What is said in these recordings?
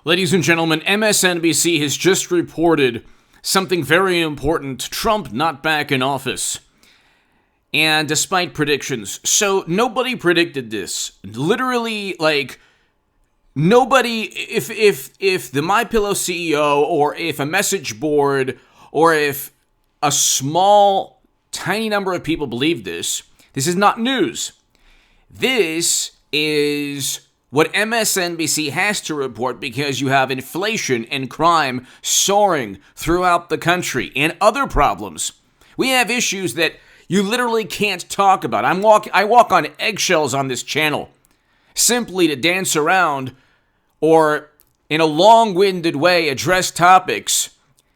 Ladies and gentlemen, MSNBC has just reported something very important. Trump not back in office. And despite predictions. So nobody predicted this. Literally, nobody, if the MyPillow CEO or if a message board or if a small, tiny number of people believe this is not news. This is what MSNBC has to report because you have inflation and crime soaring throughout the country and other problems. We have issues that you literally can't talk about. I walk on eggshells on this channel simply to dance around or in a long-winded way address topics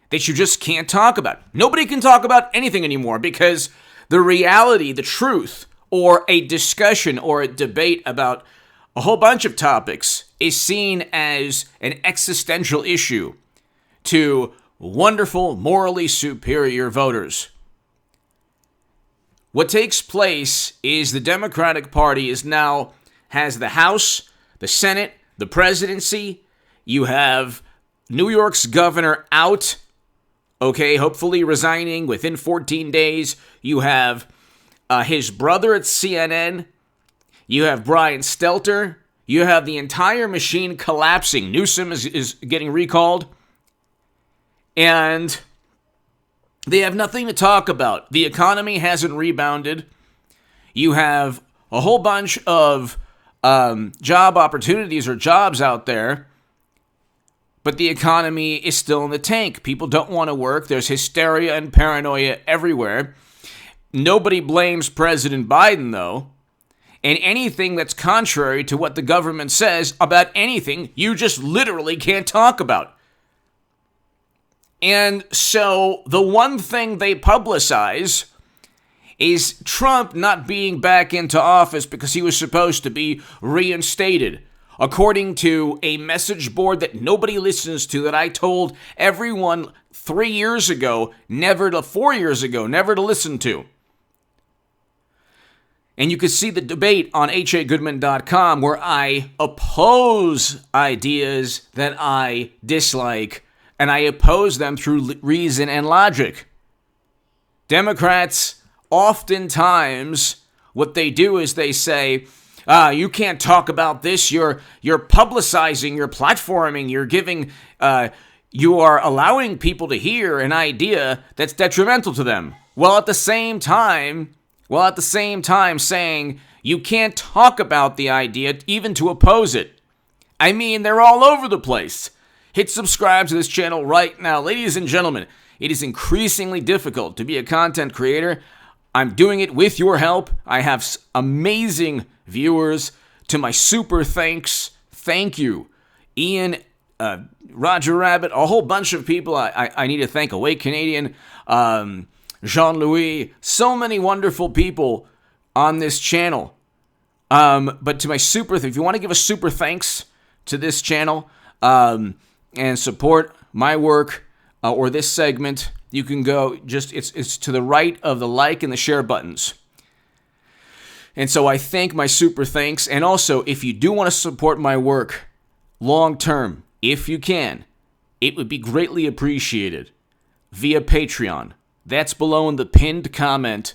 that you just can't talk about. Nobody can talk about anything anymore because the reality, the truth, or a discussion or a debate about a whole bunch of topics is seen as an existential issue to wonderful, morally superior voters. What takes place is the Democratic Party has the House, the Senate, the presidency. You have New York's governor out, hopefully resigning within 14 days. You have his brother at CNN. You have Brian Stelter. You have the entire machine collapsing. Newsom is getting recalled. And they have nothing to talk about. The economy hasn't rebounded. You have a whole bunch of job opportunities or jobs out there, but the economy is still in the tank. People don't want to work. There's hysteria and paranoia everywhere. Nobody blames President Biden, though. And anything that's contrary to what the government says about anything, you just literally can't talk about. And so the one thing they publicize is Trump not being back into office because he was supposed to be reinstated. According to a message board that nobody listens to, that I told everyone 4 years ago, never to listen to. And you can see the debate on hagoodman.com where I oppose ideas that I dislike, and I oppose them through reason and logic. Democrats, oftentimes, what they do is they say, you can't talk about this, you're publicizing, you're platforming, you're giving, you are allowing people to hear an idea that's detrimental to them. While at the same time saying you can't talk about the idea even to oppose it. I mean, they're all over the place. Hit subscribe to this channel right now. Ladies and gentlemen, it is increasingly difficult to be a content creator. I'm doing it with your help. I have amazing viewers. To my super thanks, thank you. Ian, Roger Rabbit, a whole bunch of people I need to thank. Awake Canadian, Jean-Louis, so many wonderful people on this channel. But to my if you want to give a super thanks to this channel and support my work or this segment, you can go it's to the right of the like and the share buttons. And so I thank my super thanks. And also, if you do want to support my work long term, if you can, it would be greatly appreciated via Patreon. That's below in the pinned comment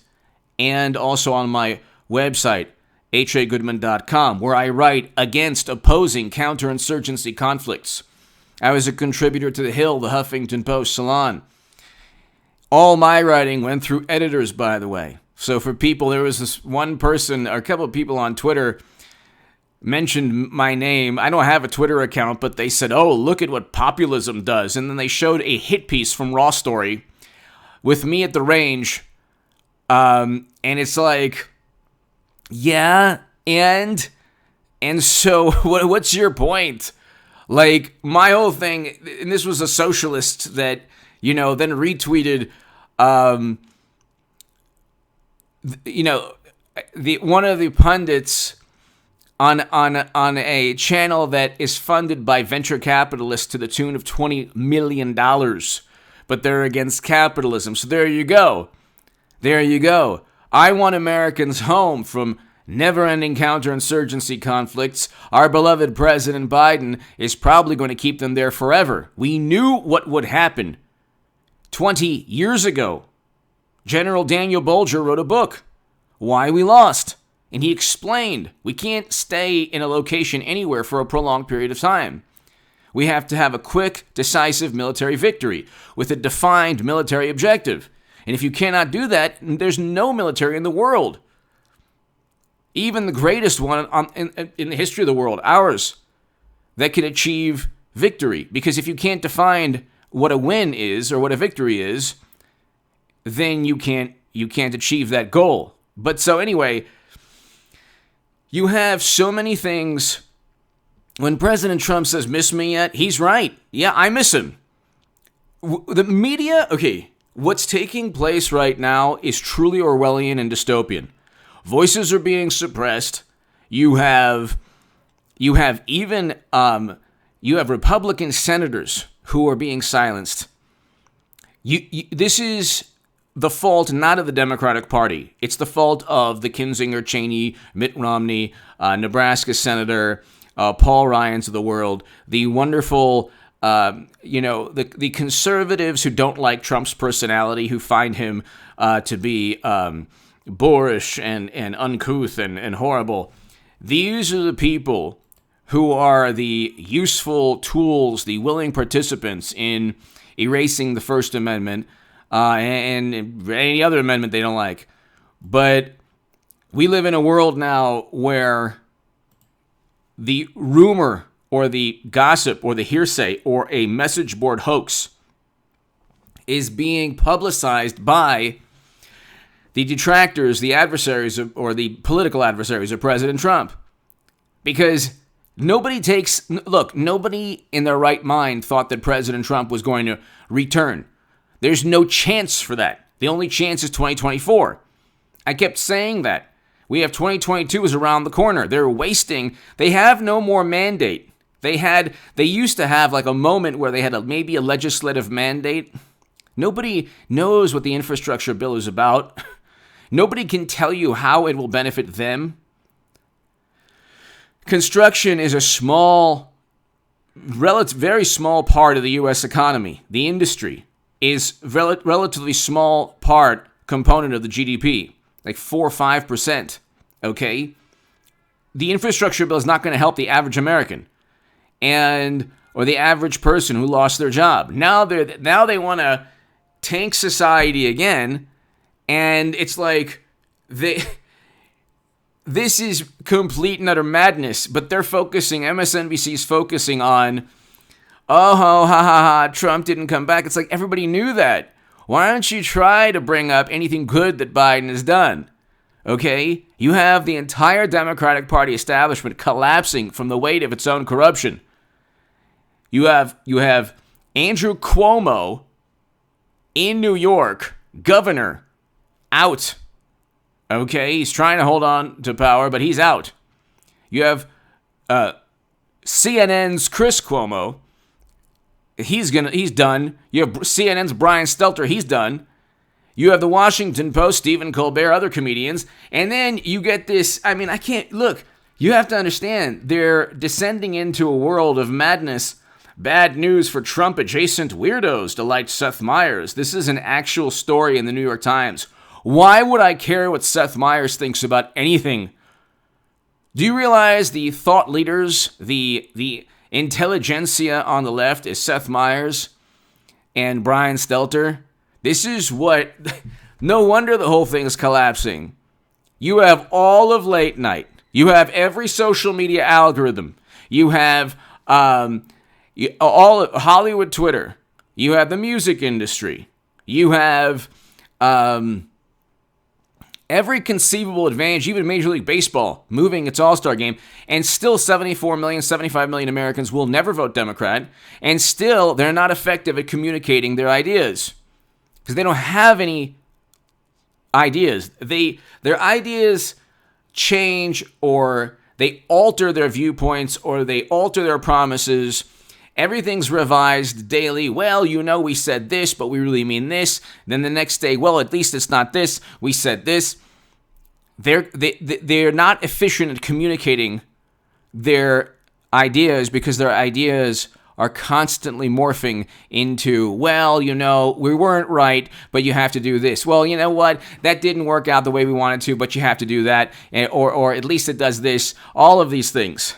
and also on my website, hagoodman.com, where I write against opposing counterinsurgency conflicts. I was a contributor to The Hill, the Huffington Post, Salon. All my writing went through editors, by the way. So for people, there was this one person, or a couple of people on Twitter mentioned my name. I don't have a Twitter account, but they said, oh, look at what populism does. And then they showed a hit piece from Raw Story with me at the range, and it's like, yeah, and so what's your point? Like, my whole thing, and this was a socialist that, then retweeted, one of the pundits on a channel that is funded by venture capitalists to the tune of $20 million. But they're against capitalism. So there you go. I want Americans home from never-ending counterinsurgency conflicts, our beloved President Biden is probably going to keep them there forever. We knew what would happen 20 years ago. General Daniel Bolger wrote a book, Why We Lost, and he explained we can't stay in a location anywhere for a prolonged period of time. We have to have a quick, decisive military victory with a defined military objective. And if you cannot do that, there's no military in the world. Even the greatest one in the history of the world, ours, that can achieve victory. Because if you can't define what a win is or what a victory is, then you can't achieve that goal. But so anyway, you have so many things. When President Trump says, miss me yet? He's right. Yeah, I miss him. The media, okay, what's taking place right now is truly Orwellian and dystopian. Voices are being suppressed. You have Republican senators who are being silenced. This is the fault not of the Democratic Party. It's the fault of the Kinzinger, Cheney, Mitt Romney, Nebraska Senator, Paul Ryans of the world, the wonderful, the conservatives who don't like Trump's personality, who find him to be boorish and uncouth and horrible. These are the people who are the useful tools, the willing participants in erasing the First Amendment and any other amendment they don't like. But we live in a world now where the rumor or the gossip or the hearsay or a message board hoax is being publicized by the detractors, the adversaries, or the political adversaries of President Trump. Because nobody in their right mind thought that President Trump was going to return. There's no chance for that. The only chance is 2024. I kept saying that. We have 2022 is around the corner. They have no more mandate. They used to have like a moment where they had maybe a legislative mandate. Nobody knows what the infrastructure bill is about. Nobody can tell you how it will benefit them. Construction is a very small part of the U.S. economy. The industry is relatively small component of the GDP, like 4 or 5%. Okay, the infrastructure bill is not going to help the average American, or the average person who lost their job. Now they want to tank society again, and it's like this is complete and utter madness. But MSNBC is focusing on, Trump didn't come back. It's like everybody knew that. Why don't you try to bring up anything good that Biden has done? Okay? You have the entire Democratic Party establishment collapsing from the weight of its own corruption. You have Andrew Cuomo in New York, governor, out. Okay? He's trying to hold on to power, but he's out. You have CNN's Chris Cuomo. He's done. You have CNN's Brian Stelter. He's done. You have the Washington Post, Stephen Colbert, other comedians. And then you get this, you have to understand, they're descending into a world of madness. Bad news for Trump-adjacent weirdos, delights Seth Meyers. This is an actual story in the New York Times. Why would I care what Seth Meyers thinks about anything? Do you realize the thought leaders, the intelligentsia on the left is Seth Meyers and Brian Stelter? This is no wonder the whole thing is collapsing. You have all of late night. You have every social media algorithm. You have all of Hollywood Twitter. You have the music industry. You have every conceivable advantage, even Major League Baseball moving its All-Star game, and still 74 million, 75 million Americans will never vote Democrat, and still they're not effective at communicating their ideas. Because they don't have any ideas. Their ideas change, or they alter their viewpoints, or they alter their promises. Everything's revised daily. Well, we said this, but we really mean this. Then the next day, well, at least it's not this. We said this. they're not efficient at communicating their ideas because their ideas are constantly morphing into, well, we weren't right, but you have to do this. Well, you know what? That didn't work out the way we wanted to, but you have to do that. Or at least it does this. All of these things.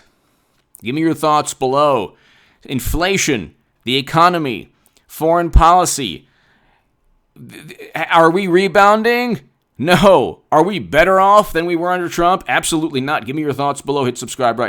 Give me your thoughts below. Inflation, the economy, foreign policy. Are we rebounding? No. Are we better off than we were under Trump? Absolutely not. Give me your thoughts below. Hit subscribe right